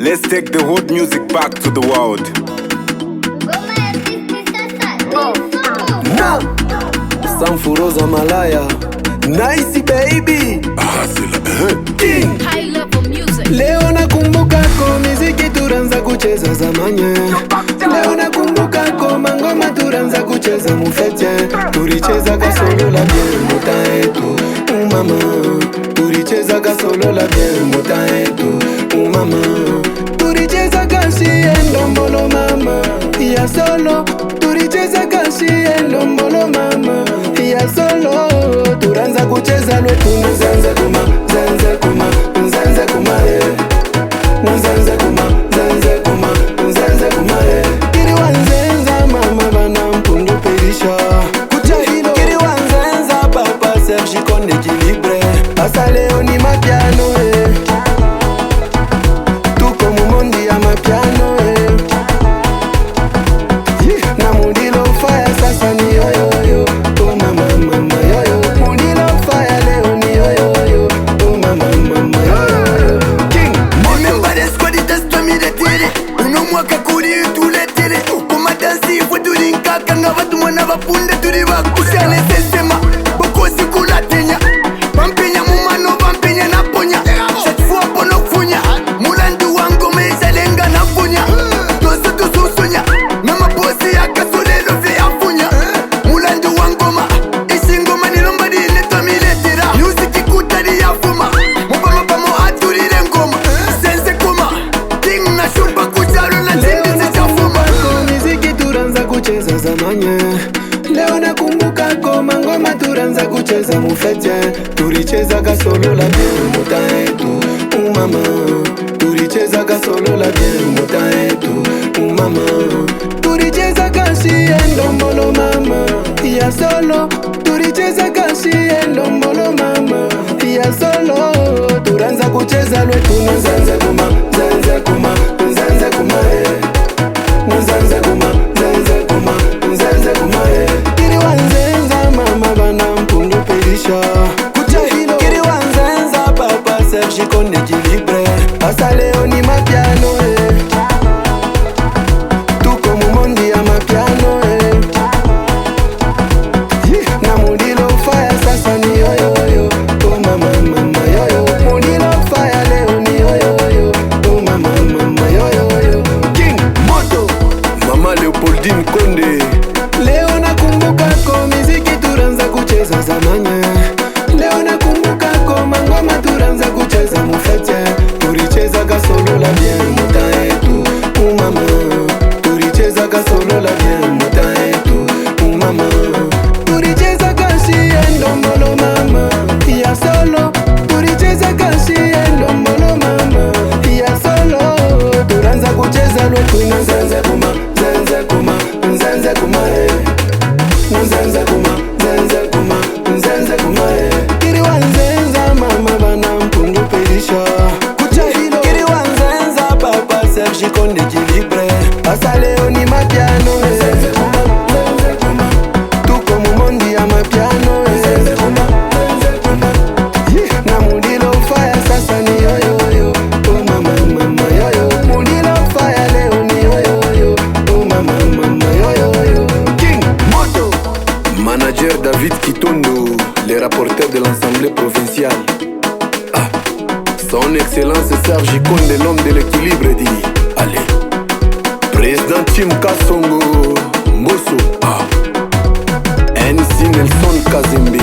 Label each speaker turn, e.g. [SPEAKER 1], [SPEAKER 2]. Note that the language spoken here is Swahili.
[SPEAKER 1] Let's take the hood music back to the world.
[SPEAKER 2] Sanfuroza Malaya, nice baby. King.
[SPEAKER 3] High level music.
[SPEAKER 2] Leo nakumbuka ko miziki turanza kucheza zamanye. Leo nakumbuka ko mangoma turanza kucheza mufete. Turicheza kasolo la bien muta etu mama. Turicheza kasolo la bien muta etu mama. Turicheza kasi endombolo mama. Ya solo turicheza kasi endombolo mama. Ya solo turanza kucheza lwetu nzanza kuma nzanza kuma nzanza kuma nzanza kuma nzanza kuma nzanza kuma kiri wanzenza mama bana mpundu perisha kucha hilo kiri wanzenza papa Serge Konde Equilibre asa leo ni mapiano tuko mumondi ya mapiano na mundilo fire sasa ni yoyoyo oh mama mama yoyo mundilo fire leo ni yoyoyo oh mama mama yoyo King
[SPEAKER 4] Remember the squad it has to me the tele unomwaka kuri tule tele kuma dansi kwetu linkaka nga batu mwana bapunde tuli bakushane sesema bokosi kulatenya bampenya mumano bampenya naponya chaque fois bono kufunya mulandu wangu mezalenga naponya toso tususunya mama bosi akasolelo vya afunya mulandu wangoma isingoma nilomba dine tomiletera music kutali yafuma mubama pamo atulile ngoma sense koma King na shumba kuchalo na zindi zitafuma
[SPEAKER 2] ko miziki turanza kucheza zamanye. Leo nakumbuka ko mangoma turanza kucheza mufete. Turicheza kasolo la bien muta etu mama. Turicheza kasolo la bien muta etu mama. Turicheza kasi endombolo mama. Ya solo turicheza kasi endombolo mama. Ya solo turanza kucheza lwetu nzanza kuma nzanza kuma nzanza kuma nzanza kuma nzanza kuma nzanza kuma kiri wanzenza mama bana mpundu perisha kucha hilo kiri wanzenza papa Serge Konde Equilibre asa leo ni mapiano tuko mumondi ya mapiano na mundilo fire sasa ni yoyoyo oh mama mama yoyo mundilo fire leo ni yoyoyo oh mama mama yoyoyo King Moto Mama Leopoldine Konde. Leo nakumbuka ko miziki turanza kucheza zamanye. Leo nakumbuka ko mangoma turanza kucheza mufete. Turicheza kasolo la bien muta etu mama. Turicheza kasolo la bien muta etu mama. Turicheza kasi endombolo mama. Ya solo turicheza kasi endombolo mama. Ya solo turanza kucheza lwetu nzanza kuma nzanza kuma nzanza kuma nzanza kuma nzanza kuma nzanza kuma kiri wanzenza mama bana mpundu perisha kucha hilo kiri wanzenza papa Serge Konde Equilibre asa leo ni mapiano tuko mumondi ya mapiano na mundilo fire sasa ni yoyoyo oh mama mama yoyo mundilo fire leo ni yoyoyo oh mama mama yoyoyo King Moto Manager David Kitondo, les rapporteurs de l'Assemblée provinciale. Son Excellence Serge Konde, l'homme de l'équilibre, dit allez. Président Tim Kasongo Mbosso. MC Nelson Kazembe.